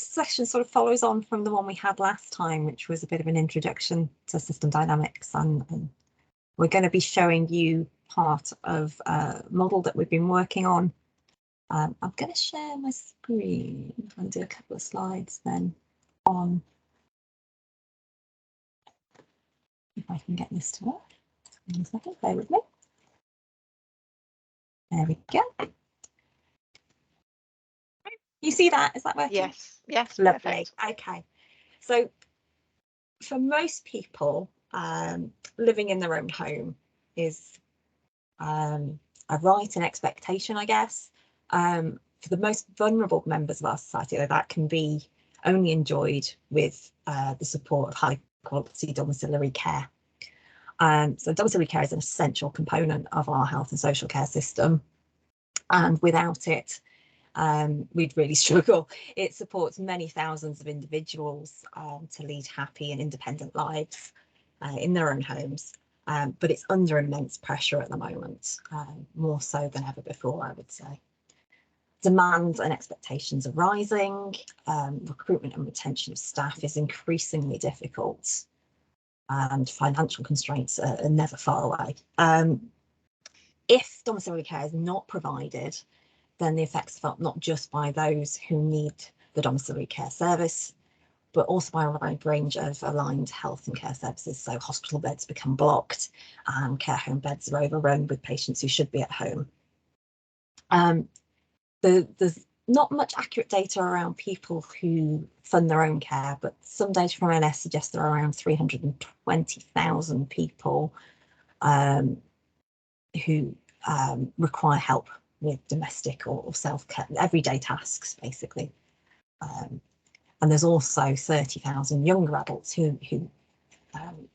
session sort of follows on from the one we had last time, which was a bit of an introduction to system dynamics, and we're going to be showing you part of a model that we've been working on. I'm going to share my screen and do a couple of slides then on, if I can get this to work. In a second, bear with me. There we go. You see that? Is that working? Yes, yes. Lovely. Perfect. Okay. So for most people, living in their own home is a right and expectation, I guess. For the most vulnerable members of our society, that can be only enjoyed with the support of high quality domiciliary care. So domiciliary care is an essential component of our health and social care system, and without it, we'd really struggle. It supports many thousands of individuals to lead happy and independent lives in their own homes, but it's under immense pressure at the moment, more so than ever before, I would say. Demands and expectations are rising, recruitment and retention of staff is increasingly difficult, and financial constraints are never far away. If domiciliary care is not provided, then the effects are felt not just by those who need the domiciliary care service, but also by a wide range of aligned health and care services. So hospital beds become blocked and care home beds are overrun with patients who should be at home. There's not much accurate data around people who fund their own care, but some data from NS suggests there are around 320,000 people who require help with domestic or self-care, everyday tasks, basically. And there's also 30,000 younger adults who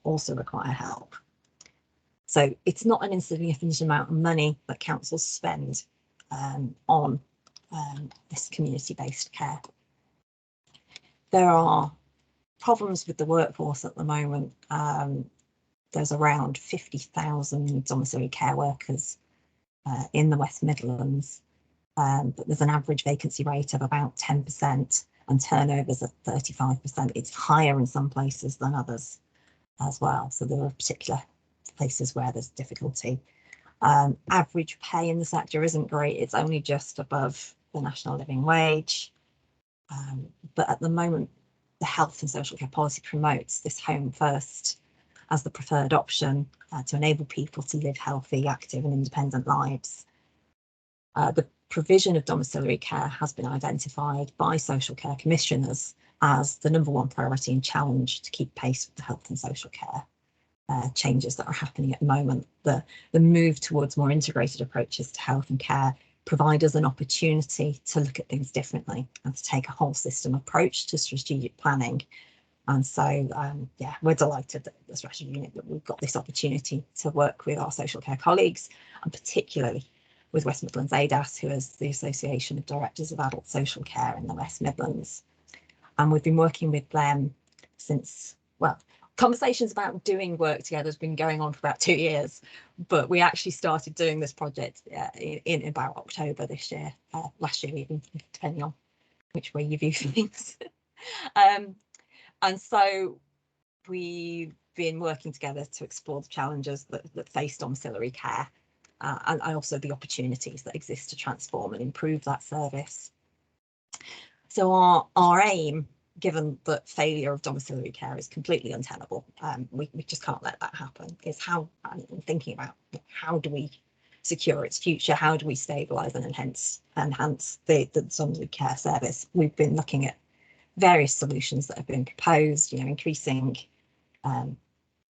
also require help. So it's not an insignificant amount of money that councils spend on this community-based care. There are problems with the workforce at the moment. There's around 50,000 domiciliary care workers in the West Midlands, but there's an average vacancy rate of about 10% and turnovers at 35%. It's higher in some places than others as well. So there are particular places where there's difficulty. Average pay in the sector isn't great. It's only just above the national living wage. But at the moment, the health and social care policy promotes this home first as the preferred option to enable people to live healthy, active and independent lives. The provision of domiciliary care has been identified by social care commissioners as the #1 priority and challenge to keep pace with the health and social care changes that are happening at the moment. The move towards more integrated approaches to health and care provide us an opportunity to look at things differently and to take a whole system approach to strategic planning. And so, yeah, we're delighted that the strategy unit that we've got this opportunity to work with our social care colleagues, and particularly with West Midlands ADASS, who is the Association of Directors of Adult Social Care in the West Midlands. And we've been working with them since, well, conversations about doing work together has been going on for about 2 years, but we actually started doing this project in about October this year, last year even, depending on which way you view things. And so we've been working together to explore the challenges that face domiciliary care, and also the opportunities that exist to transform and improve that service. So our aim, given that failure of domiciliary care is completely untenable, we just can't let that happen, is how I'm thinking about how do we secure its future, how do we stabilise and enhance the domiciliary care service. We've been looking at various solutions that have been proposed, increasing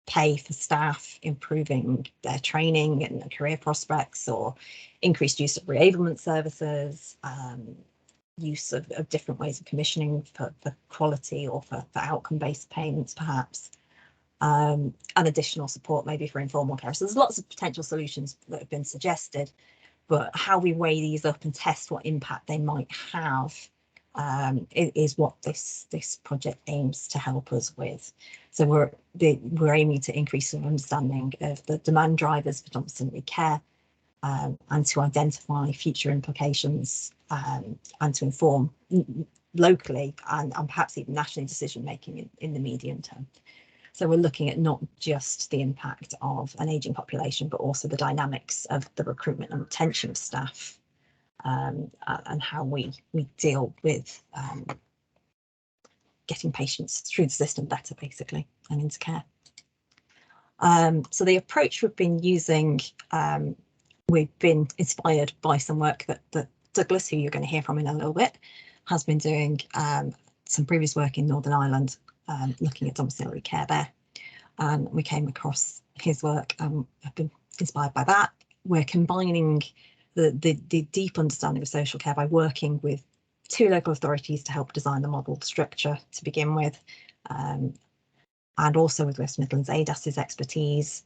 pay for staff, improving their training and their career prospects, or increased use of reablement services, use of different ways of commissioning for quality or for outcome-based payments, perhaps, and additional support maybe for informal care. So there's lots of potential solutions that have been suggested, but how we weigh these up and test what impact they might have is what this project aims to help us with. So we're aiming to increase our understanding of the demand drivers for domiciliary care, and to identify future implications, and to inform locally and perhaps even nationally decision making in the medium term. So we're looking at not just the impact of an ageing population, but also the dynamics of the recruitment and retention of staff, and how we deal with getting patients through the system better, basically, and into care. So the approach we've been using, we've been inspired by some work that Douglas, who you're going to hear from in a little bit, has been doing, some previous work in Northern Ireland, looking at domiciliary care there. And we came across his work and have been inspired by that. We're combining the deep understanding of social care by working with 2 local authorities to help design the model structure to begin with, and also with West Midlands ADASS's expertise,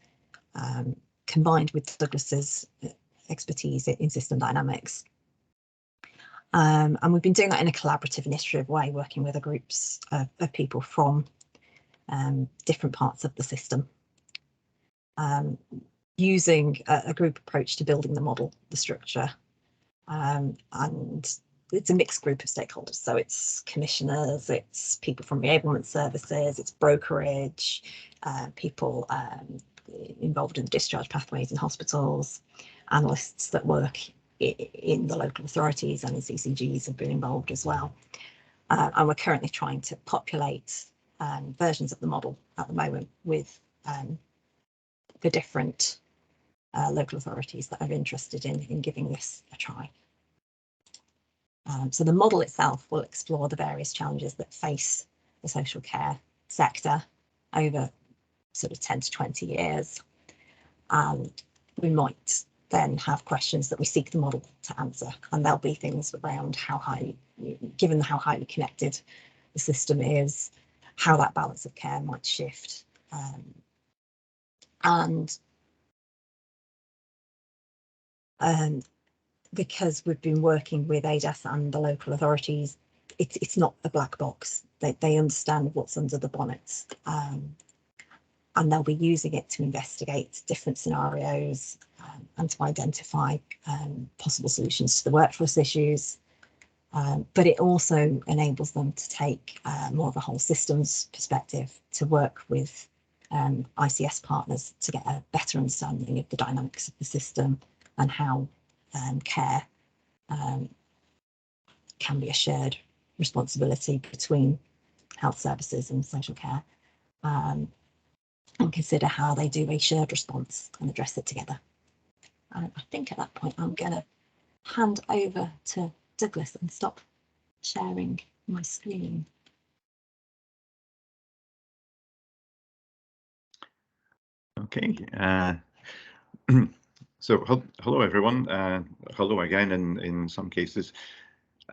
combined with Douglas's expertise in system dynamics. And we've been doing that in a collaborative initiative way, working with groups of people from different parts of the system, using a group approach to building the model, the structure, and it's a mixed group of stakeholders. So it's commissioners, it's people from reablement services, it's brokerage, people involved in the discharge pathways in hospitals, analysts that work in the local authorities and in CCGs have been involved as well. And we're currently trying to populate versions of the model at the moment with the different local authorities that are interested in giving this a try. So the model itself will explore the various challenges that face the social care sector over sort of 10 to 20 years. We might then have questions that we seek the model to answer, and there'll be things around given how highly connected the system is, how that balance of care might shift, and because we've been working with ADASS and the local authorities, it's not a black box. They understand what's under the bonnet, and they'll be using it to investigate different scenarios and to identify possible solutions to the workforce issues. But it also enables them to take more of a whole systems perspective, to work with ICS partners to get a better understanding of the dynamics of the system and how care can be a shared responsibility between health services and social care, and consider how they do a shared response and address it together. I think at that point I'm going to hand over to Douglas and stop sharing my screen. Okay. So hello everyone. Hello again in some cases.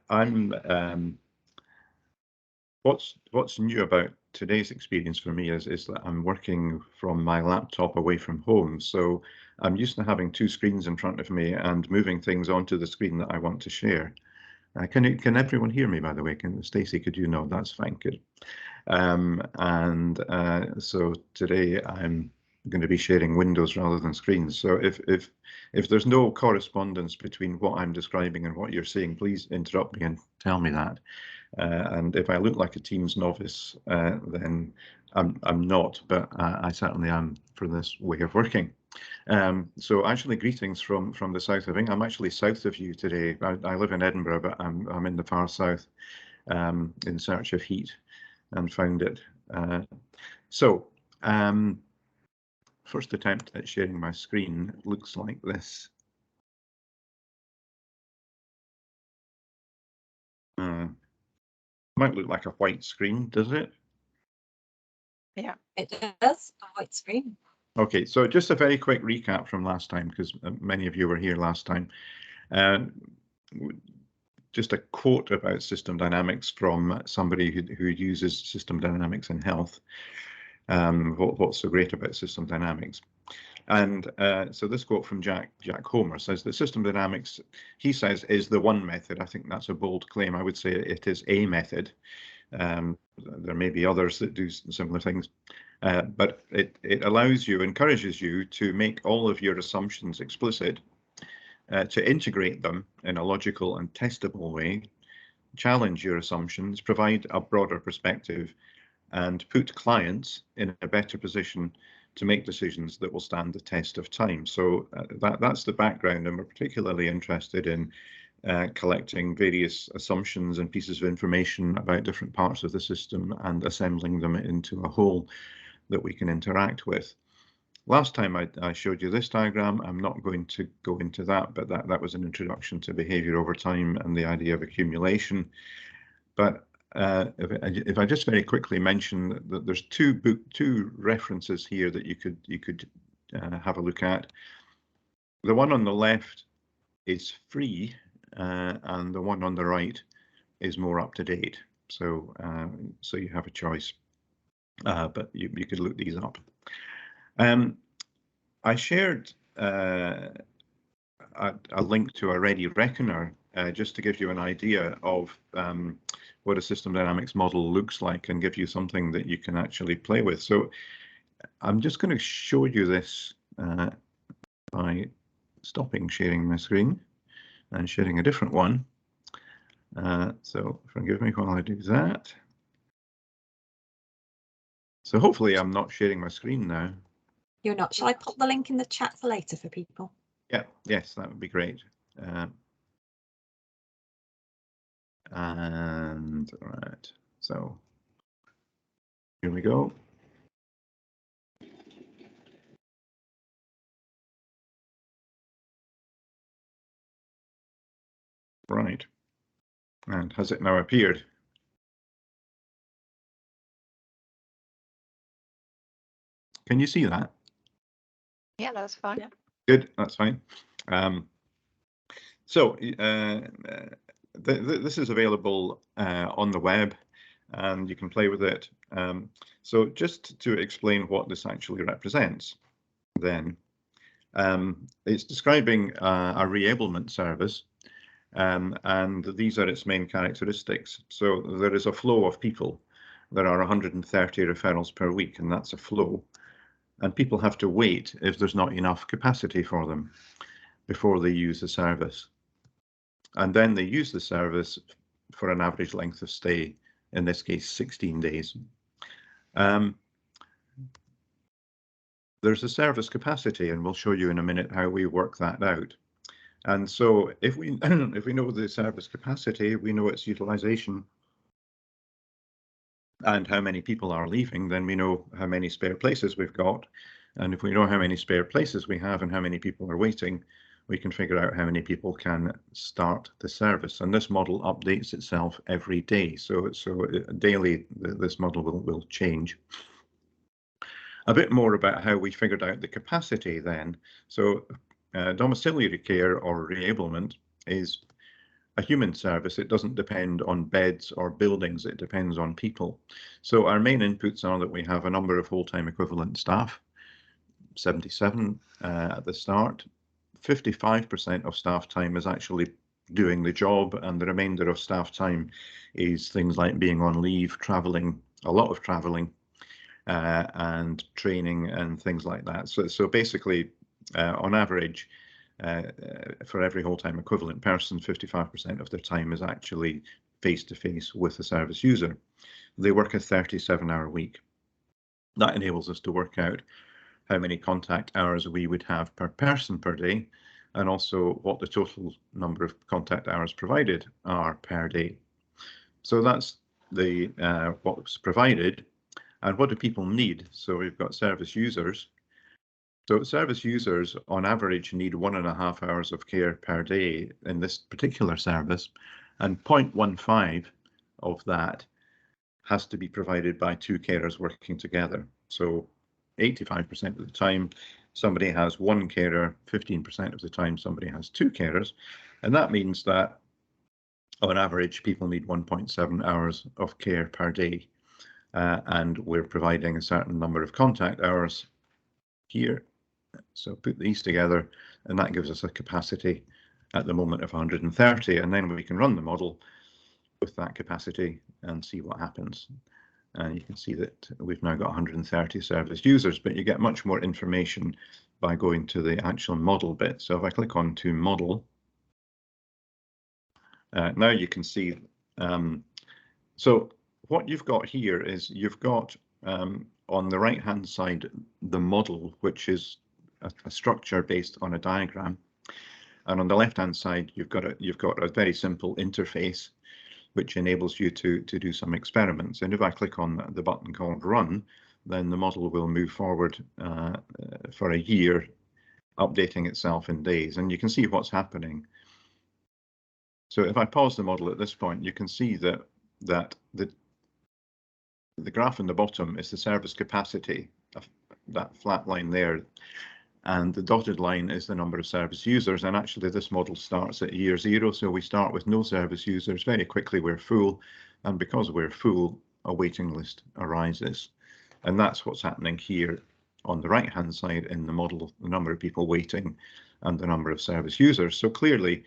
I'm what's new about today's experience for me is that I'm working from my laptop away from home. So I'm used to having 2 screens in front of me and moving things onto the screen that I want to share. Can everyone hear me, by the way? Stacey, could you know? That's fine, good. So today I'm going to be sharing windows rather than screens. So if there's no correspondence between what I'm describing and what you're seeing, please interrupt me and tell me that. And if I look like a Teams novice, then I'm not, but I certainly am for this way of working. So actually, greetings from the south of England. I'm actually south of you today. I live in Edinburgh, but I'm in the far south, in search of heat, and found it. First attempt at sharing my screen looks like this. Might look like a white screen, does it? Yeah, it does, a white screen. Okay, so just a very quick recap from last time, because many of you were here last time. Just a quote about system dynamics from somebody who uses system dynamics in health. What's so great about system dynamics? And so this quote from Jack Homer says that system dynamics, he says, is the one method. I think that's a bold claim. I would say it is a method. There may be others that do similar things, but it encourages you to make all of your assumptions explicit, to integrate them in a logical and testable way, challenge your assumptions, provide a broader perspective, and put clients in a better position to make decisions that will stand the test of time. So that's the background, and we're particularly interested in collecting various assumptions and pieces of information about different parts of the system and assembling them into a whole that we can interact with. Last time I showed you this diagram. I'm not going to go into that, but that was an introduction to behavior over time and the idea of accumulation. But if I just very quickly mention that there's two references here that you could have a look at. The one on the left is free, and the one on the right is more up to date. So so you have a choice, but you could look these up. I shared a link to a Ready Reckoner just to give you an idea of what a system dynamics model looks like and give you something that you can actually play with. So I'm just going to show you this by stopping sharing my screen and sharing a different one. So forgive me while I do that. So hopefully I'm not sharing my screen now. You're not. Shall I pop the link in the chat for later for people? Yeah, yes, that would be great. And right, so here we go. Right, and has it now appeared? Can you see that? Yeah, that's fine. Yeah. Good, that's fine. So this is available on the web, and you can play with it. So just to explain what this actually represents, then it's describing a reablement service, and these are its main characteristics. So there is a flow of people. There are 130 referrals per week, and that's a flow. And people have to wait if there's not enough capacity for them before they use the service. And then they use the service for an average length of stay, in this case 16 days. There's a service capacity, and we'll show you in a minute how we work that out. And so if we know the service capacity, we know its utilization and how many people are leaving, then we know how many spare places we've got. And if we know how many spare places we have and how many people are waiting, we can figure out how many people can start the service. And this model updates itself every day. So daily, this model will change. A bit more about how we figured out the capacity then. So domiciliary care or reablement is a human service. It doesn't depend on beds or buildings, it depends on people. So our main inputs are that we have a number of full-time equivalent staff, 77 at the start. 55% of staff time is actually doing the job, and the remainder of staff time is things like being on leave, traveling, a lot of traveling, and training and things like that. So basically, on average, for every whole-time equivalent person, 55% of their time is actually face-to-face with a service user. They work a 37-hour week. That enables us to work out how many contact hours we would have per person per day, and also what the total number of contact hours provided are per day. So that's the what's provided. And what do people need? So we've got service users. So service users on average need 1.5 hours of care per day in this particular service, and 0.15 of that has to be provided by two carers working together. So 85% of the time somebody has one carer, 15% of the time somebody has two carers, and that means that on average people need 1.7 hours of care per day, and we're providing a certain number of contact hours here. So put these together, and that gives us a capacity at the moment of 130, and then we can run the model with that capacity and see what happens. And you can see that we've now got 130 service users, but you get much more information by going to the actual model bit. So if I click on to model, now you can see So what you've got here is you've got on the right hand side the model, which is a structure based on a diagram, and on the left hand side you've got a very simple interface which enables you to do some experiments. And if I click on the button called Run, then the model will move forward for a year, updating itself in days, and you can see what's happening. So if I pause the model at this point, you can see that the graph in the bottom is the service capacity, of that flat line there, and the dotted line is the number of service users. And actually this model starts at year 0, so we start with no service users. Very quickly we're full, and because we're full, a waiting list arises. And that's what's happening here on the right hand side in the model, the number of people waiting and the number of service users. So clearly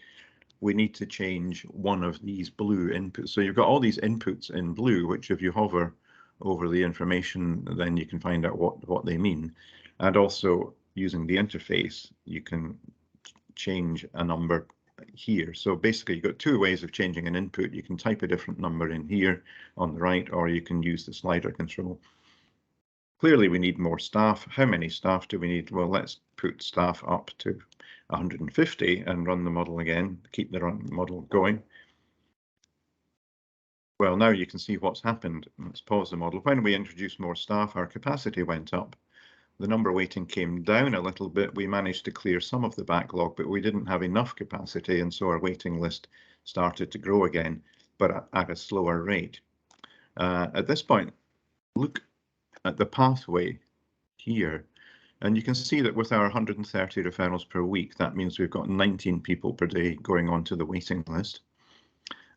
we need to change one of these blue inputs. So you've got all these inputs in blue, which if you hover over the information, then you can find out what they mean. And also using the interface, you can change a number here. So basically you've got two ways of changing an input. You can type a different number in here on the right, or you can use the slider control. Clearly we need more staff. How many staff do we need? Well, let's put staff up to 150 and run the model again, keep the model going. Well, now you can see what's happened. Let's pause the model. When we introduced more staff, our capacity went up. The number waiting came down a little bit. We managed to clear some of the backlog, but we didn't have enough capacity, and so our waiting list started to grow again, but at a slower rate. At this point, look at the pathway here, and you can see that with our 130 referrals per week, that means we've got 19 people per day going onto the waiting list.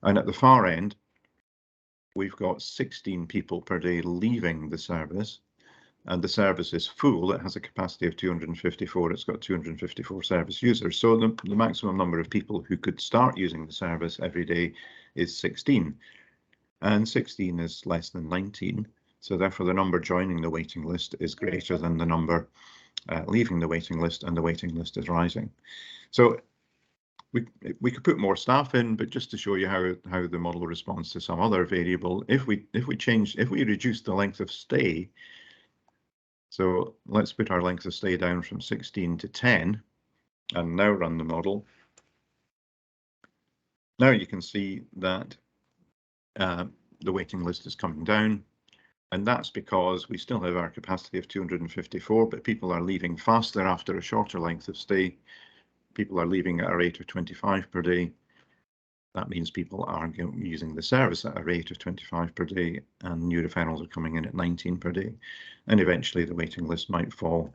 And at the far end, we've got 16 people per day leaving the service, and the service is full. It has a capacity of 254. It's got 254 service users. So the maximum number of people who could start using the service every day is 16, and 16 is less than 19. So therefore the number joining the waiting list is greater than the number leaving the waiting list, and the waiting list is rising. So we could put more staff in, but just to show you how the model responds to some other variable, if we reduce the length of stay, so let's put our length of stay down from 16 to 10 and now run the model. Now you can see that the waiting list is coming down, and that's because we still have our capacity of 254, but people are leaving faster after a shorter length of stay. People are leaving at a rate of 25 per day. That means people are using the service at a rate of 25 per day, and new referrals are coming in at 19 per day. And eventually the waiting list might fall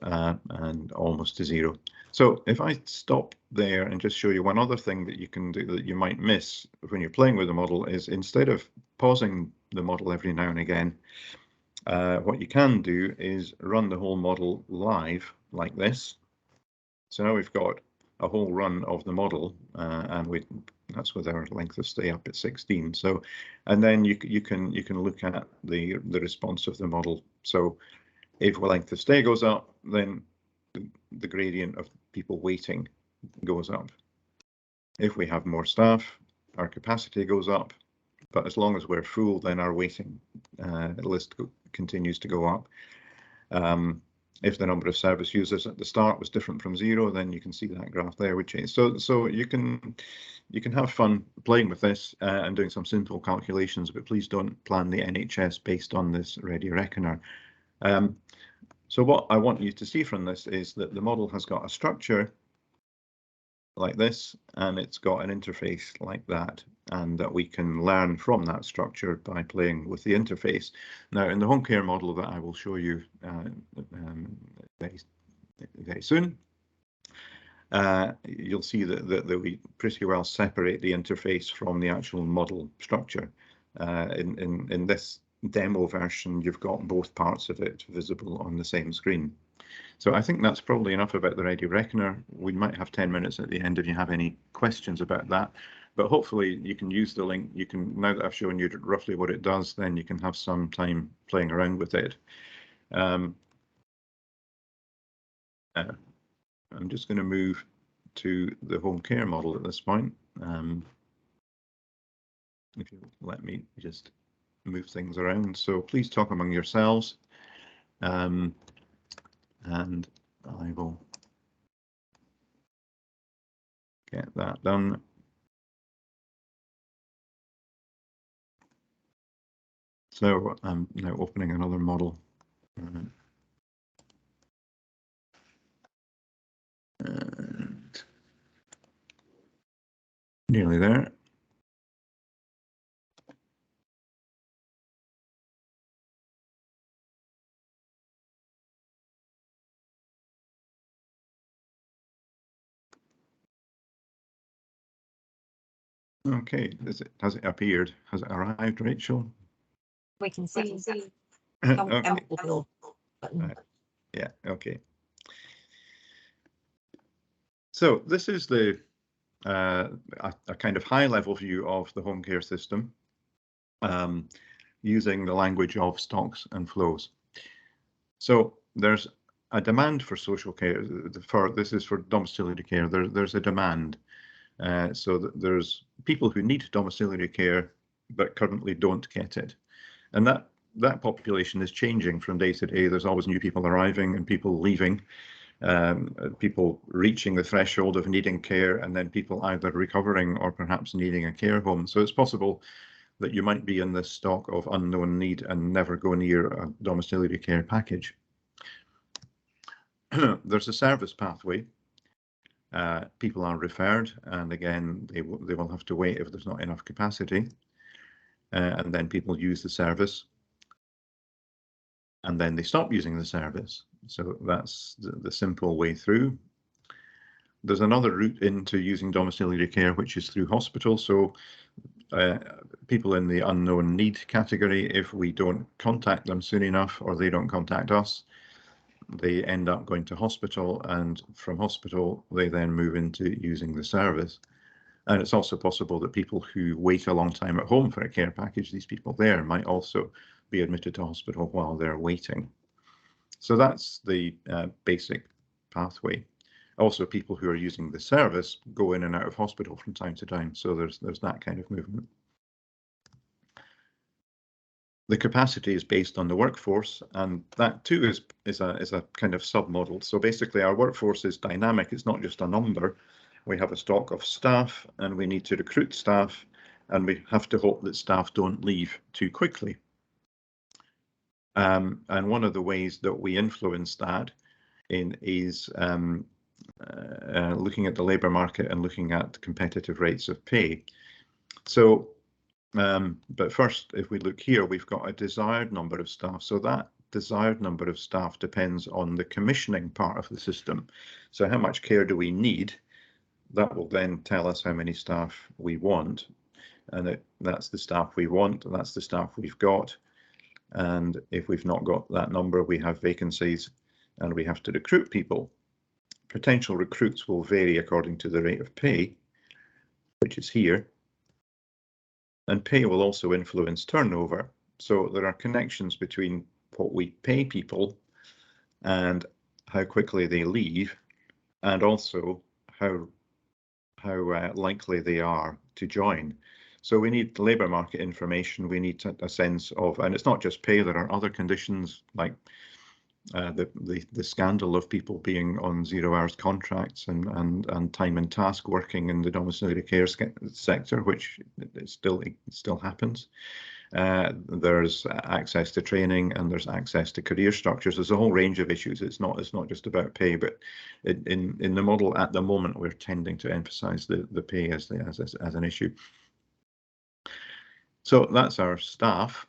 and almost to 0. So if I stop there and just show you one other thing that you can do that you might miss when you're playing with the model, is instead of pausing the model every now and again, what you can do is run the whole model live like this. So now we've got a whole run of the model, and that's with our length of stay up at 16. So, and then you can look at the response of the model. So if the length of stay goes up, then the gradient of people waiting goes up. If we have more staff, our capacity goes up, but as long as we're full, then our waiting list continues to go up. If the number of service users at the start was different from 0, then you can see that graph there would change. So you can have fun playing with this and doing some simple calculations, but please don't plan the NHS based on this ready reckoner. So what I want you to see from this is that the model has got a structure like this, and it's got an interface like that, and that we can learn from that structure by playing with the interface. Now, in the home care model that I will show you very soon, you'll see that we pretty well separate the interface from the actual model structure. In this demo version, you've got both parts of it visible on the same screen. So I think that's probably enough about the Ready Reckoner. We might have 10 minutes at the end if you have any questions about that, but hopefully you can use the link. You can, now that I've shown you roughly what it does, then you can have some time playing around with it. I'm just going to move to the home care model at this point. if you let me just move things around. So please talk among yourselves, and I will get that done. So I'm now opening another model. And nearly there. Okay, has it appeared? Has it arrived, Rachel? We can see. Okay. Yeah, okay. So this is the a kind of high-level view of the home care system, using the language of stocks and flows. So there's a demand for social care. This is for domiciliary care. There's a demand. So there's people who need domiciliary care but currently don't get it, and that population is changing from day to day. There's always new people arriving and people leaving, people reaching the threshold of needing care, and then people either recovering or perhaps needing a care home. So it's possible that you might be in this stock of unknown need and never go near a domiciliary care package. There's a service pathway. People are referred, and again, they will have to wait if there's not enough capacity, and then people use the service, and then they stop using the service. So that's the simple way through. There's another route into using domiciliary care, which is through hospital. So people in the unknown need category, if we don't contact them soon enough or they don't contact us, they end up going to hospital, and from hospital they then move into using the service. And it's also possible that people who wait a long time at home for a care package, these people there might also be admitted to hospital while they're waiting. So that's the basic pathway. Also, people who are using the service go in and out of hospital from time to time. So there's that kind of movement. The capacity is based on the workforce, and that too is a kind of sub-model. So basically our workforce is dynamic. It's not just a number. We have a stock of staff and we need to recruit staff, and we have to hope that staff don't leave too quickly. And one of the ways that we influence that is looking at the labour market and looking at competitive rates of pay. So but first, if we look here, we've got a desired number of staff. So that desired number of staff depends on the commissioning part of the system. So how much care do we need? That will then tell us how many staff we want. And that's the staff we want, and that's the staff we've got. And if we've not got that number, we have vacancies and we have to recruit people. Potential recruits will vary according to the rate of pay, which is here. And pay will also influence turnover. So there are connections between what we pay people and how quickly they leave, and also how likely they are to join. So we need labour market information. We need a sense of, and it's not just pay. There are other conditions like the scandal of people being on 0 hours contracts and time and task working in the domiciliary care sector, which it still happens. There's access to training, and there's access to career structures. There's a whole range of issues. It's not just about pay, but in the model at the moment, we're tending to emphasise the pay as an issue. So that's our staff.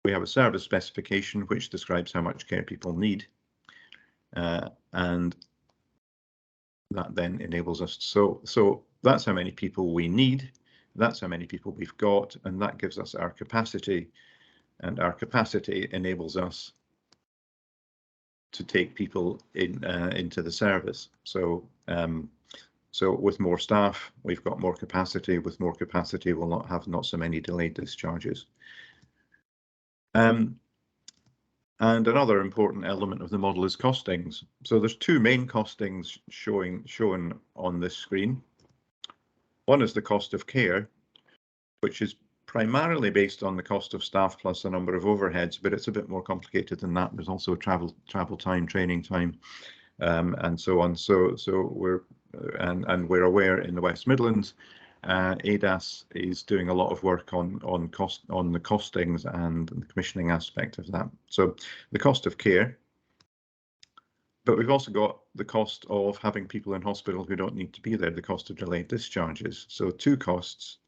We have a service specification which describes how much care people need, and that then enables us. So that's how many people we need, that's how many people we've got, and that gives us our capacity, and our capacity enables us to take people into the service. So with more staff, we've got more capacity. With more capacity, we'll not have so many delayed discharges. And another important element of the model is costings. So there's two main costings shown on this screen. One is the cost of care, which is primarily based on the cost of staff plus a number of overheads, but it's a bit more complicated than that. There's also travel time, training time, and so on. So we're aware in the West Midlands, ADASS is doing a lot of work on the costings and the commissioning aspect of that. So the cost of care, but we've also got the cost of having people in hospital who don't need to be there, the cost of delayed discharges. So two costs,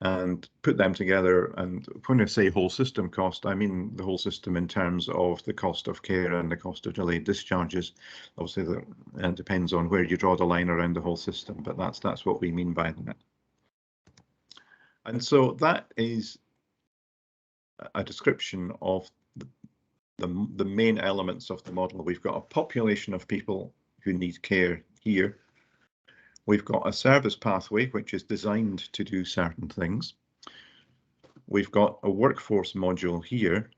and put them together. And when I say whole system cost, I mean the whole system in terms of the cost of care and the cost of delayed discharges. Obviously, that depends on where you draw the line around the whole system, but that's what we mean by that. And so that is a description of the main elements of the model. We've got a population of people who need care here. We've got a service pathway which is designed to do certain things. We've got a workforce module here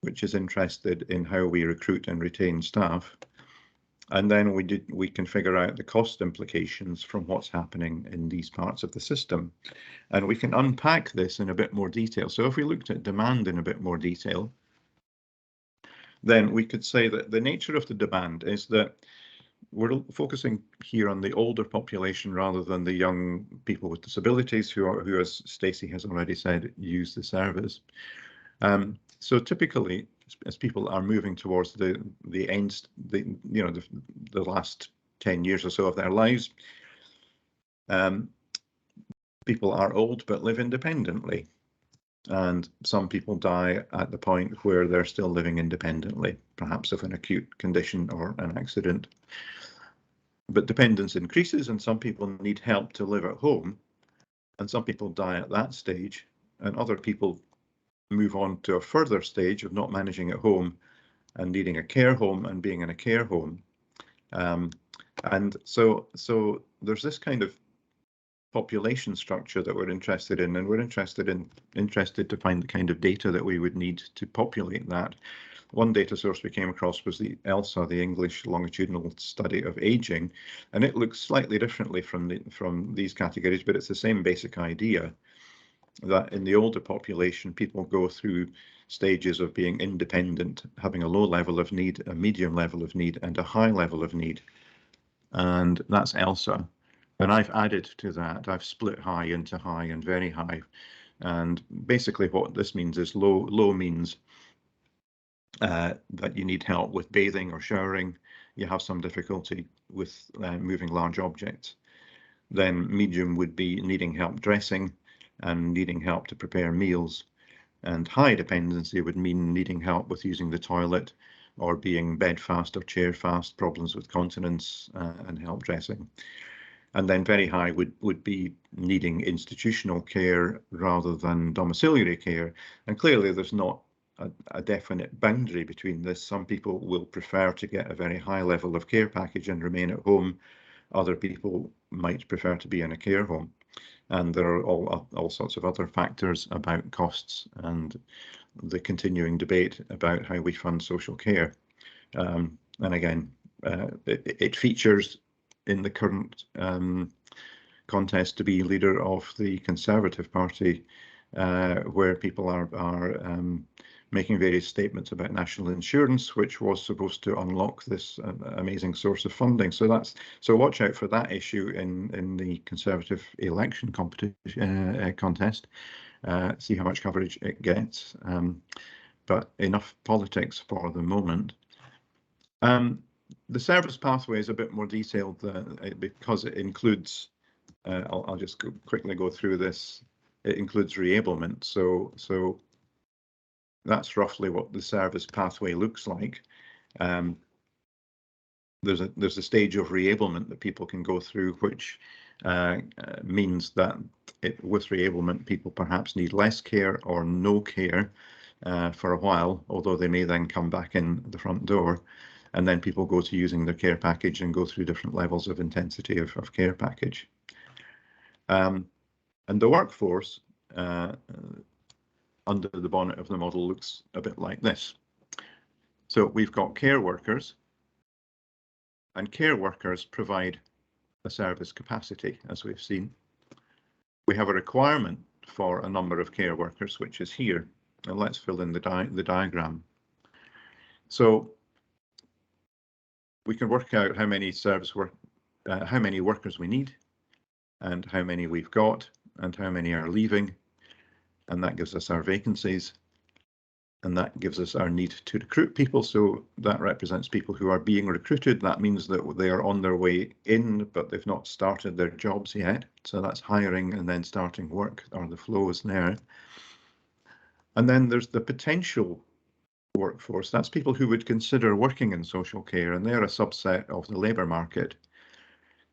which is interested in how we recruit and retain staff. And then we can figure out the cost implications from what's happening in these parts of the system. And we can unpack this in a bit more detail. So if we looked at demand in a bit more detail, then we could say that the nature of the demand is that we're focusing here on the older population rather than the young people with disabilities who, as Stacey has already said, use the service. So typically, as people are moving towards the last 10 years or so of their lives, people are old but live independently. And some people die at the point where they're still living independently, perhaps of an acute condition or an accident. But dependence increases and some people need help to live at home, and some people die at that stage, and other people move on to a further stage of not managing at home and needing a care home and being in a care home. And so there's this kind of population structure that we're interested in, and we're interested to find the kind of data that we would need to populate that. One data source we came across was the ELSA, the English Longitudinal Study of Aging, and it looks slightly differently from these categories, but it's the same basic idea that in the older population, people go through stages of being independent, having a low level of need, a medium level of need, and a high level of need. And that's ELSA. And I've added to that, I've split high into high and very high. And basically what this means is low means that you need help with bathing or showering, you have some difficulty with moving large objects. Then medium would be needing help dressing and needing help to prepare meals. And high dependency would mean needing help with using the toilet or being bedfast or chair fast, problems with continence and help dressing. And then very high would be needing institutional care rather than domiciliary care. And clearly there's not a definite boundary between this. Some people will prefer to get a very high level of care package and remain at home. Other people might prefer to be in a care home. And there are all sorts of other factors about costs and the continuing debate about how we fund social care. And again, it features in the current contest to be leader of the Conservative Party, where people are making various statements about national insurance, which was supposed to unlock this amazing source of funding. So watch out for that issue in the Conservative election competition contest. See how much coverage it gets. But enough politics for the moment. The service pathway is a bit more detailed because it includes. I'll just quickly go through this. It includes reablement. So that's roughly what the service pathway looks like. There's a stage of reablement that people can go through, which means that with reablement, people perhaps need less care or no care for a while, although they may then come back in the front door. And then people go to using their care package and go through different levels of intensity of care package. And the workforce under the bonnet of the model looks a bit like this. So we've got care workers, and care workers provide a service capacity, as we've seen. We have a requirement for a number of care workers, which is here. And let's fill in the diagram. So we can work out how many how many workers we need, and how many we've got, and how many are leaving, and that gives us our vacancies, and that gives us our need to recruit people. So that represents people who are being recruited. That means that they are on their way in, but they've not started their jobs yet. So that's hiring and then starting work, or the flow is there. And then there's the potential workforce. That's people who would consider working in social care, and they're a subset of the labour market.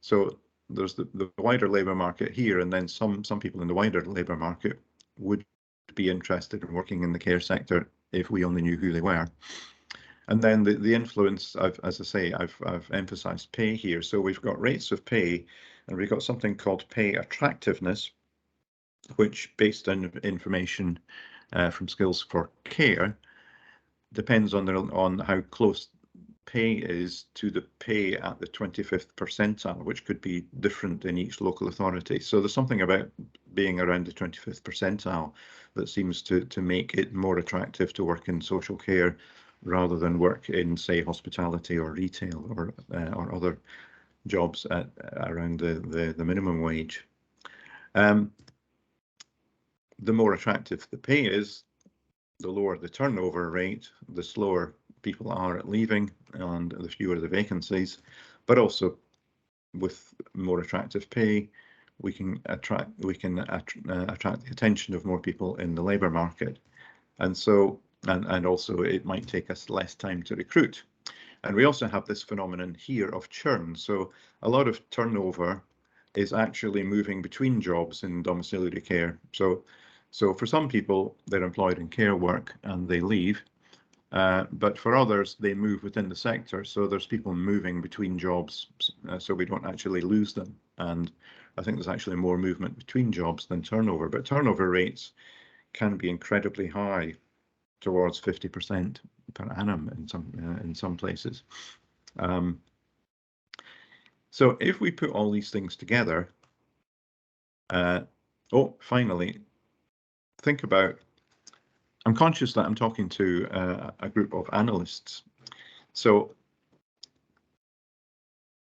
So there's the wider labour market here, and then some people in the wider labour market would be interested in working in the care sector if we only knew who they were. And then the influence, as I say, I've emphasised pay here. So we've got rates of pay, and we've got something called pay attractiveness, which, based on information from Skills for Care, depends on how close pay is to the pay at the 25th percentile, which could be different in each local authority. So there's something about being around the 25th percentile that seems to make it more attractive to work in social care rather than work in, say, hospitality or retail or other jobs around the minimum wage. The more attractive the pay is, the lower the turnover rate, the slower people are at leaving, and the fewer the vacancies. But also, with more attractive pay, we can attract the attention of more people in the labour market, and so and also it might take us less time to recruit. And we also have this phenomenon here of churn. So a lot of turnover is actually moving between jobs in domiciliary care. So for some people, they're employed in care work and they leave, but for others, they move within the sector. So there's people moving between jobs, so we don't actually lose them. And I think there's actually more movement between jobs than turnover, but turnover rates can be incredibly high, towards 50% per annum in some places. So if we put all these things together, finally, think about, I'm conscious that I'm talking to a group of analysts. So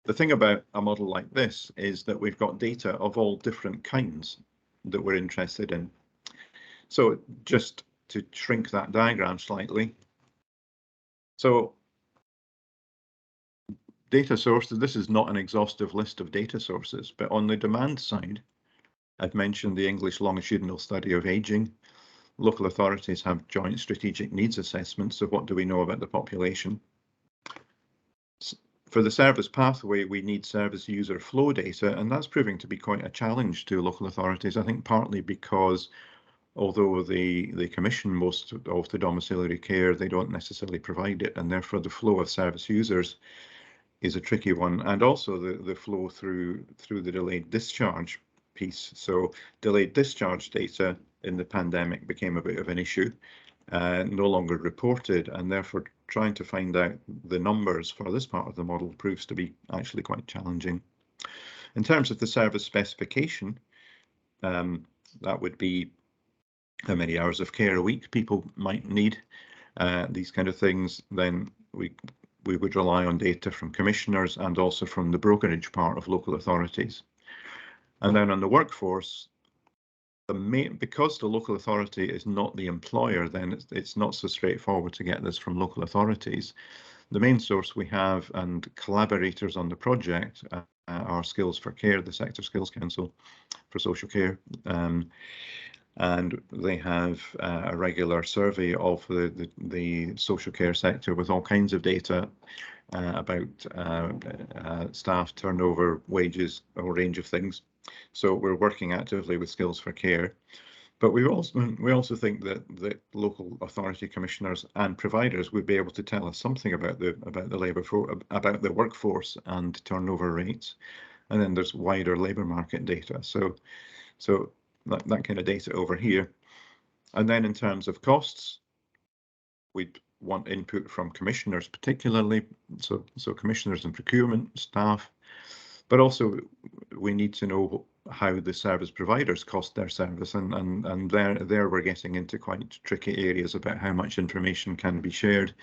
the thing about a model like this is that we've got data of all different kinds that we're interested in. So just to shrink that diagram slightly. So data sources, this is not an exhaustive list of data sources, but on the demand side, I've mentioned the English longitudinal study of ageing. Local authorities have joint strategic needs assessments of what do we know about the population. For the service pathway, we need service user flow data, and that's proving to be quite a challenge to local authorities, I think partly because although they commission most of the domiciliary care, they don't necessarily provide it, and therefore the flow of service users is a tricky one, and also the flow through the delayed discharge piece. So delayed discharge data in the pandemic became a bit of an issue, no longer reported, and therefore trying to find out the numbers for this part of the model proves to be actually quite challenging. In terms of the service specification, that would be how many hours of care a week people might need, these kind of things. Then we would rely on data from commissioners and also from the brokerage part of local authorities. And then on the workforce, because the local authority is not the employer, then it's not so straightforward to get this from local authorities. The main source we have and collaborators on the project are Skills for Care, the Sector Skills Council for Social Care, and they have a regular survey of the social care sector with all kinds of data about staff turnover, wages, a whole range of things. So we're working actively with Skills for Care, but we also think that local authority commissioners and providers would be able to tell us something about the workforce and turnover rates, and then there's wider labour market data. So that kind of data over here, and then in terms of costs, we'd want input from commissioners particularly, so commissioners and procurement staff. but also we need to know how the service providers cost their service, and there we're getting into quite tricky areas about how much information can be shared,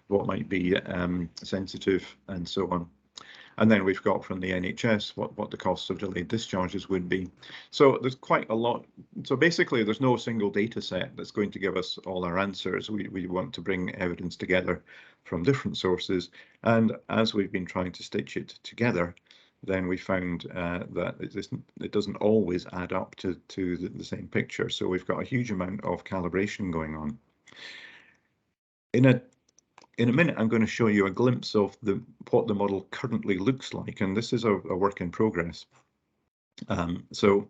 what might be sensitive, and so on. And then we've got from the NHS what the costs of delayed discharges would be. So there's quite a lot. So basically, there's no single data set that's going to give us all our answers. We want to bring evidence together from different sources. And as we've been trying to stitch it together, then we found that it doesn't always add up to the same picture. So we've got a huge amount of calibration going on. In a minute, I'm going to show you a glimpse of what the model currently looks like, and this is a work in progress. So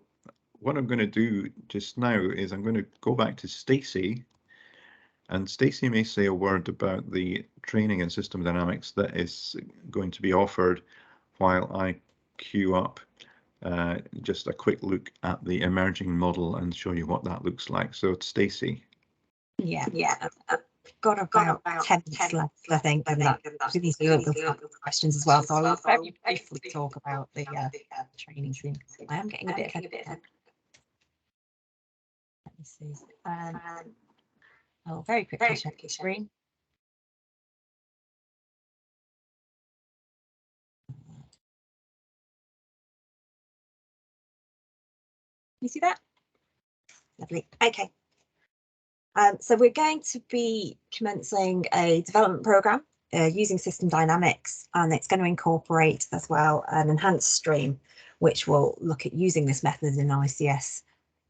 what I'm going to do just now is I'm going to go back to Stacey, and Stacey may say a word about the training in system dynamics that is going to be offered while I queue up just a quick look at the emerging model and show you what that looks like. So Stacey. Yeah. Got about 10 minutes left, I think, and that these are the questions as well. So I will very briefly talk about the training thing. I am getting a bit ahead. Let me see. I'll very quickly check the screen. You see that? Lovely. Okay. So we're going to be commencing a development program using system dynamics, and it's going to incorporate as well an enhanced stream, which will look at using this method in an ICS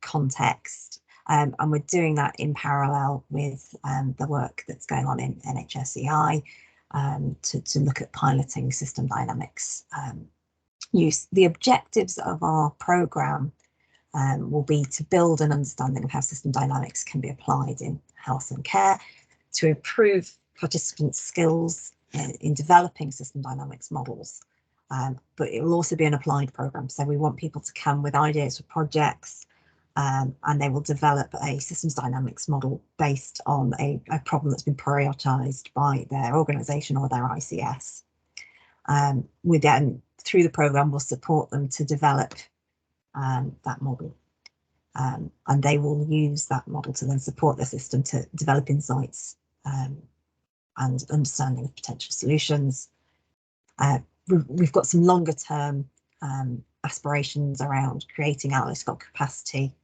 context. And we're doing that in parallel with the work that's going on in NHSEI to look at piloting system dynamics use. The objectives of our program will be to build an understanding of how system dynamics can be applied in health and care, to improve participants' skills in developing system dynamics models. But it will also be an applied program. So we want people to come with ideas for projects, and they will develop a systems dynamics model based on a problem that's been prioritised by their organisation or their ICS. We then, through the program, will support them to develop that model, and they will use that model to then support the system to develop insights and understanding of potential solutions. We've got some longer term aspirations around creating analytical capacity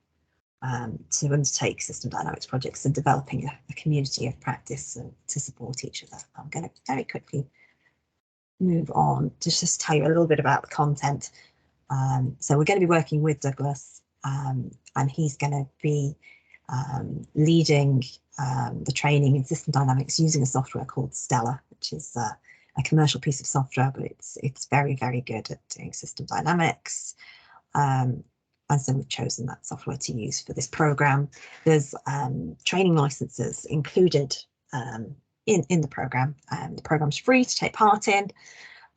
to undertake system dynamics projects and developing a community of practice to support each other. I'm going to very quickly move on to just tell you a little bit about the content. So we're going to be working with Douglas, and he's going to be leading the training in system dynamics using a software called Stella, which is a commercial piece of software, but it's very, very good at doing system dynamics. And so we've chosen that software to use for this program. There's training licenses included in the program. The program's free to take part in.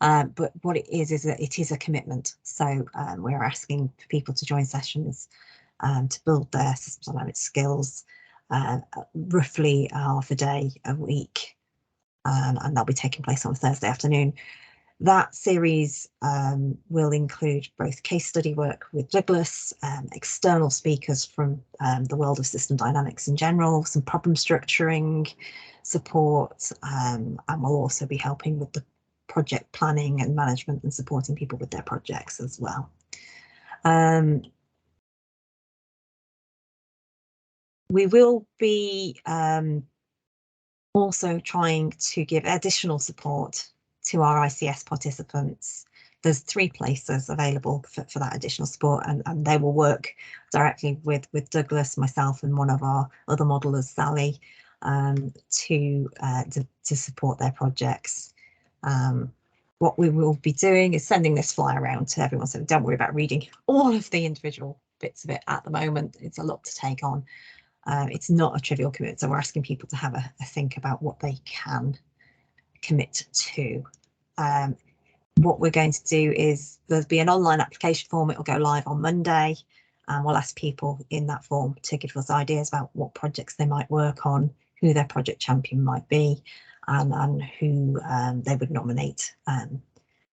But what it is that it is a commitment. So we're asking for people to join sessions to build their system dynamics skills, roughly half a day a week, and that'll be taking place on a Thursday afternoon. That series will include both case study work with Douglas, external speakers from the world of system dynamics in general, some problem structuring support, and we'll also be helping with the project planning and management and supporting people with their projects as well. We will be also trying to give additional support to our ICS participants. There's 3 places available for that additional support, and they will work directly with Douglas, myself, and one of our other modelers, Sally, to support their projects. What we will be doing is sending this flyer around to everyone, so don't worry about reading all of the individual bits of it at the moment. It's a lot to take on. It's not a trivial commitment, so we're asking people to have a think about what they can commit to. What we're going to do is there'll be an online application form. It will go live on Monday, and we'll ask people in that form to give us ideas about what projects they might work on, who their project champion might be, and who they would nominate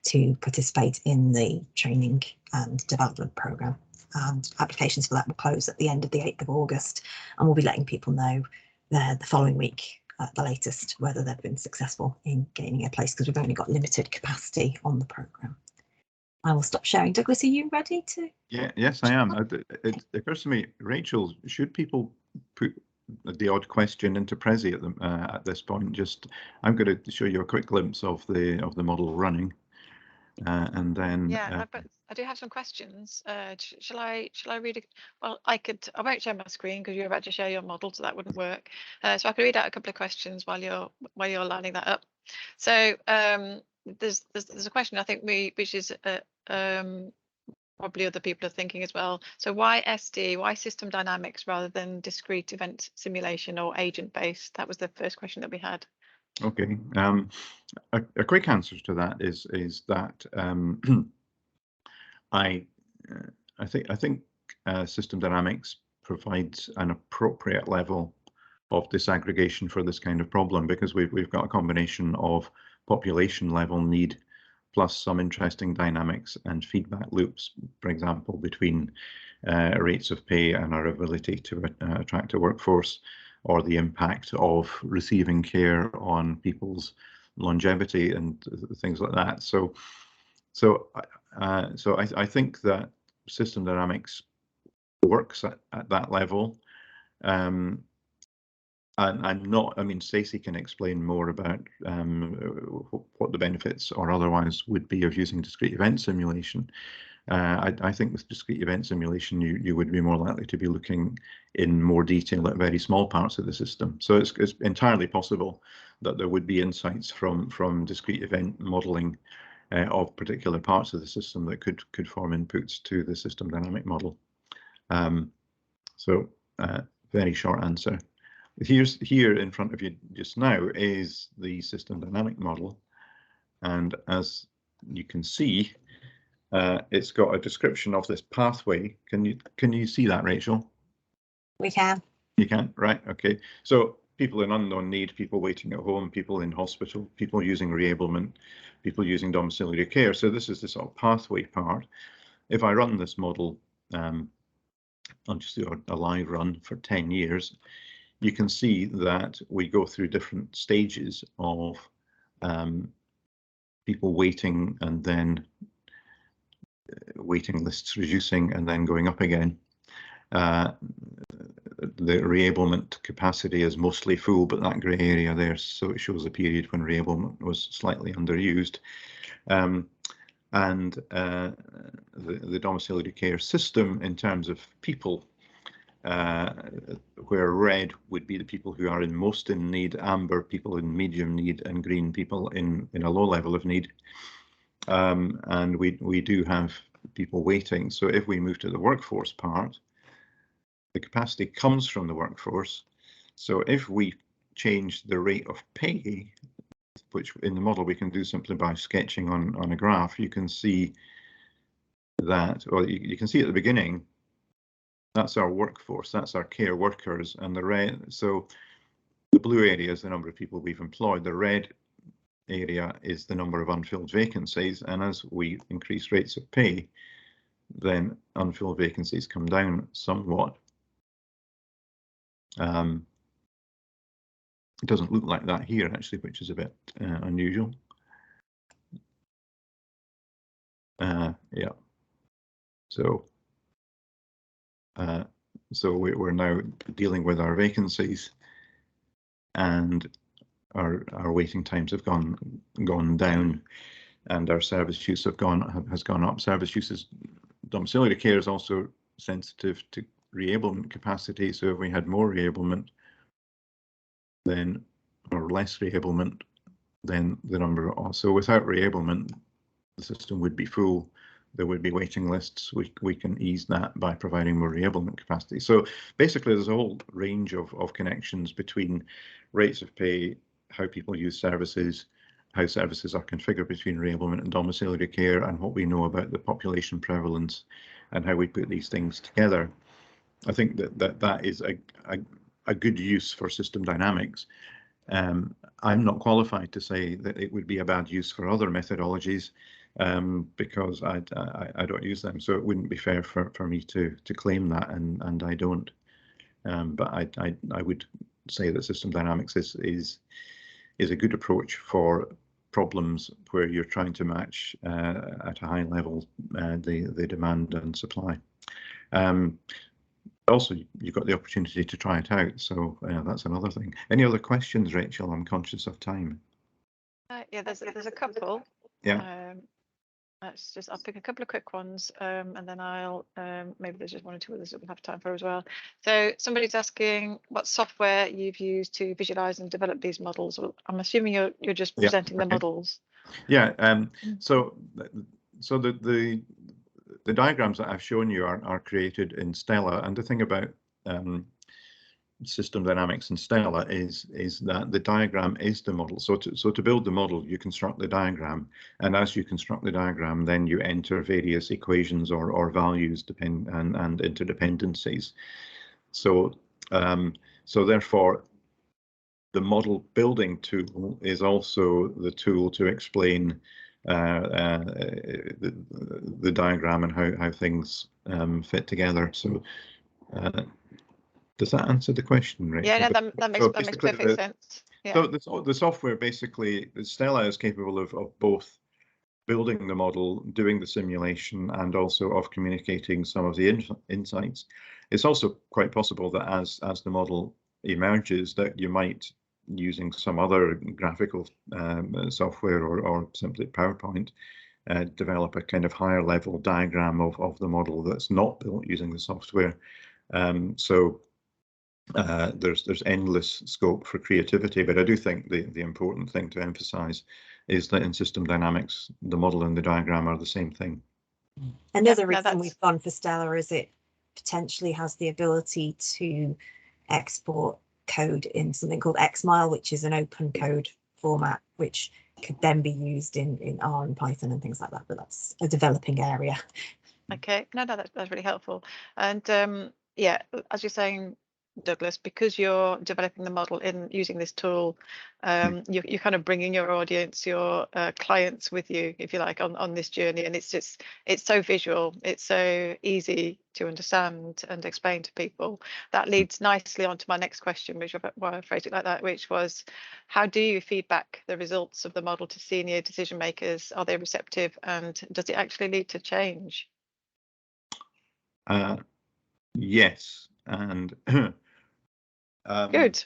to participate in the training and development programme. And applications for that will close at the end of the 8th of August, and we'll be letting people know the following week at the latest whether they've been successful in gaining a place, because we've only got limited capacity on the programme. I will stop sharing. Douglas, are you ready to? Yeah, yes, I am. It occurs to me, Rachel, should people put the odd question into Prezi at this point? Just, I'm going to show you a quick glimpse of the model running, and then but I do have some questions. Shall I read it? Well, I won't share my screen because you're about to share your model, so that wouldn't work. So I can read out a couple of questions while you're lining that up. So there's a question I think which is probably other people are thinking as well. So why SD? Why system dynamics rather than discrete event simulation or agent based? That was the first question that we had. Okay. A quick answer to that is that I think system dynamics provides an appropriate level of disaggregation for this kind of problem, because we've got a combination of population level need plus some interesting dynamics and feedback loops, for example, between rates of pay and our ability to attract a workforce, or the impact of receiving care on people's longevity and things like that. So I think that system dynamics works at that level. And I mean, Stacey can explain more about what the benefits or otherwise would be of using discrete event simulation. I think with discrete event simulation, you would be more likely to be looking in more detail at very small parts of the system. So it's entirely possible that there would be insights from discrete event modeling of particular parts of the system that could form inputs to the system dynamic model. So very short answer. Here in front of you just now is the system dynamic model, and as you can see, it's got a description of this pathway. Can you see that, Rachel? We can. You can, right? Okay. So people in unknown need, people waiting at home, people in hospital, people using reablement, people using domiciliary care. So this is the sort of pathway part. If I run this model, I'll just do a live run for 10 years. You can see that we go through different stages of people waiting, and then waiting lists reducing and then going up again. The reablement capacity is mostly full, but that grey area there, so it shows a period when reablement was slightly underused. And the domiciliary care system, in terms of people, where red would be the people who are most in need, amber people in medium need, and green people in a low level of need. And we do have people waiting. So if we move to the workforce part, the capacity comes from the workforce. So if we change the rate of pay, which in the model we can do simply by sketching on a graph, you can see that, or you can see at the beginning, that's our workforce, that's our care workers, and the red, so the blue area is the number of people we've employed, the red area is the number of unfilled vacancies, and as we increase rates of pay, then unfilled vacancies come down somewhat. It doesn't look like that here actually, which is a bit unusual. Yeah, so we're now dealing with our vacancies, and our waiting times have gone down, and our service use has gone up. Service use domiciliary care is also sensitive to reablement capacity. So if we had more reablement, then, or less reablement, then the number also, without reablement, the system would be full. There would be waiting lists. We can ease that by providing more reablement capacity. So basically, there's a whole range of connections between rates of pay, how people use services, how services are configured between reablement and domiciliary care, and what we know about the population prevalence and how we put these things together. I think that is a good use for system dynamics. I'm not qualified to say that it would be a bad use for other methodologies. because I don't use them, so it wouldn't be fair for me to claim that, and I don't. But I would say that system dynamics is a good approach for problems where you're trying to match at a high level the demand and supply. Also, you've got the opportunity to try it out, so that's another thing. Any other questions, Rachel? I'm conscious of time. Yeah, there's a couple. Yeah. I'll pick a couple of quick ones, and then I'll maybe there's just one or two others that we'll have time for as well. So somebody's asking what software you've used to visualize and develop these models. Well, I'm assuming you're just presenting the models. Yeah. So the diagrams that I've shown you are created in Stella, and the thing about system dynamics in Stella is that the diagram is the model. So to build the model, you construct the diagram, and as you construct the diagram, then you enter various equations or values and interdependencies. So therefore, the model building tool is also the tool to explain the diagram and how things fit together. So does that answer the question, Rachel? Yeah, no, that makes perfect sense. Yeah. So the software basically, Stella is capable of both building the model, doing the simulation, and also of communicating some of the insights. It's also quite possible that as the model emerges, that you might, using some other graphical software or simply PowerPoint, develop a kind of higher level diagram of the model that's not built using the software. So there's endless scope for creativity, but I do think the important thing to emphasize is that in system dynamics, the model and the diagram are the same thing. Another reason we've gone for Stella is it potentially has the ability to export code in something called XMile, which is an open code format, which could then be used in R and Python and things like that, but that's a developing area. Okay, no, that's really helpful. And yeah, as you're saying, Douglas, because you're developing the model in using this tool, you're kind of bringing your audience, your clients with you, if you like, on this journey, and it's so visual, it's so easy to understand and explain to people. That leads nicely on to my next question, which why I phrased it like that, which was, how do you feedback the results of the model to senior decision makers? Are they receptive, and does it actually lead to change? Yes, and good.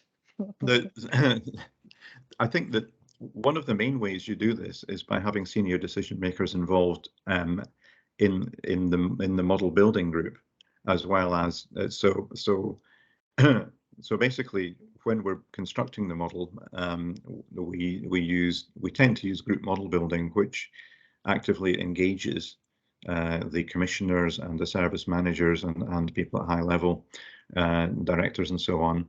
I think that one of the main ways you do this is by having senior decision makers involved in the model building group, as well as so basically when we're constructing the model, we tend to use group model building, which actively engages the commissioners and the service managers and people at high level, directors and so on,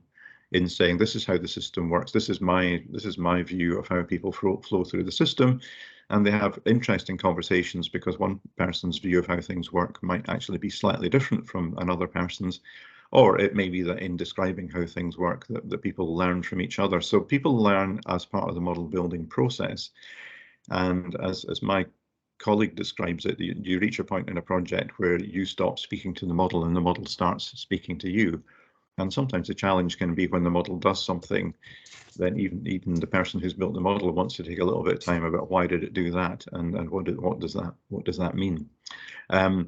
in saying this is how the system works. This is my view of how people flow through the system, and they have interesting conversations because one person's view of how things work might actually be slightly different from another person's, or it may be that in describing how things work that people learn from each other. So people learn as part of the model building process, and as my colleague describes it, you reach a point in a project where you stop speaking to the model and the model starts speaking to you. And sometimes the challenge can be when the model does something, then even the person who's built the model wants to take a little bit of time about why did it do that, and what does that mean. I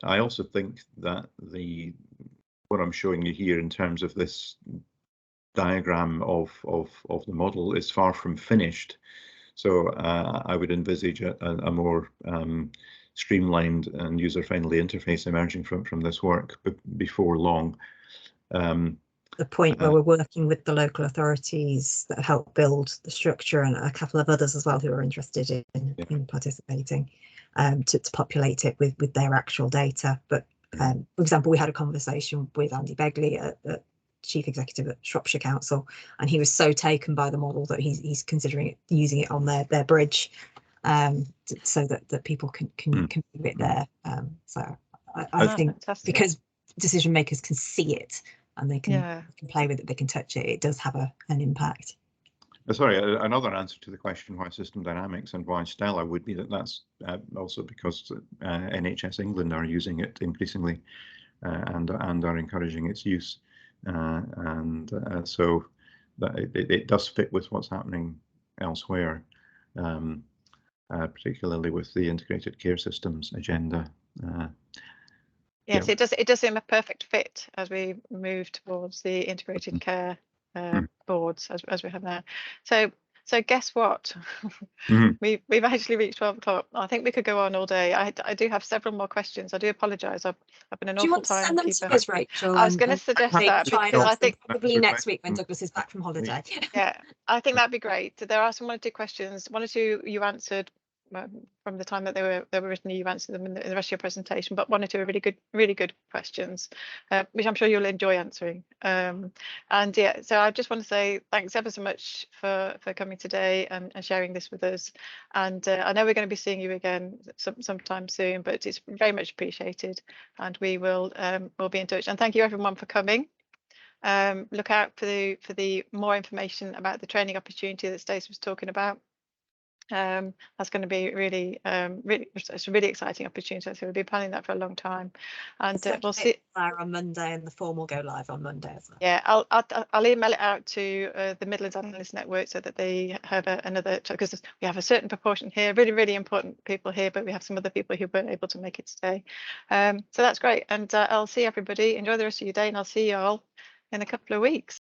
also think that what I'm showing you here in terms of this diagram of the model is far from finished. So I would envisage a more streamlined and user-friendly interface emerging from this work before long. The point where we're working with the local authorities that help build the structure, and a couple of others as well who are interested in participating, to populate it with their actual data. But for example, we had a conversation with Andy Begley at Chief Executive at Shropshire Council, and he was so taken by the model that he's considering using it on their bridge, so that people can view it there. So I think fantastic. Because decision makers can see it and they can play with it, they can touch it, it does have an impact. Sorry, another answer to the question why system dynamics and why Stella would be that's also because NHS England are using it increasingly and are encouraging its use, so that it does fit with what's happening elsewhere, particularly with the integrated care systems agenda. Yes, it does seem a perfect fit as we move towards the integrated care boards as we have now. So guess what? We've actually reached 12 o'clock. I think we could go on all day. I do have several more questions. I do apologise. I've been an awful time keeper. To us, Rachel? I was going to suggest that because I think probably next week when Douglas is back from holiday. Yeah, I think that'd be great. There are some 1 or 2 questions. 1 or 2 you answered from the time that they were written. You answered them in the rest of your presentation, but 1 or 2 are really good questions, which I'm sure you'll enjoy answering. And yeah, so I just want to say thanks ever so much for coming today and sharing this with us. And I know we're going to be seeing you again sometime soon, but it's very much appreciated, and we'll be in touch. And thank you everyone for coming. Look out for the more information about the training opportunity that Stacey was talking about. That's going to be really it's a really exciting opportunity. So we've been planning that for a long time, and we'll see on Monday, and the form will go live on Monday as well. Yeah, I'll email it out to the Midlands Analyst Network so that they have another, because we have a certain proportion here, really important people here, but we have some other people who weren't able to make it today. So that's great, and I'll see everybody. Enjoy the rest of your day, and I'll see you all in a couple of weeks.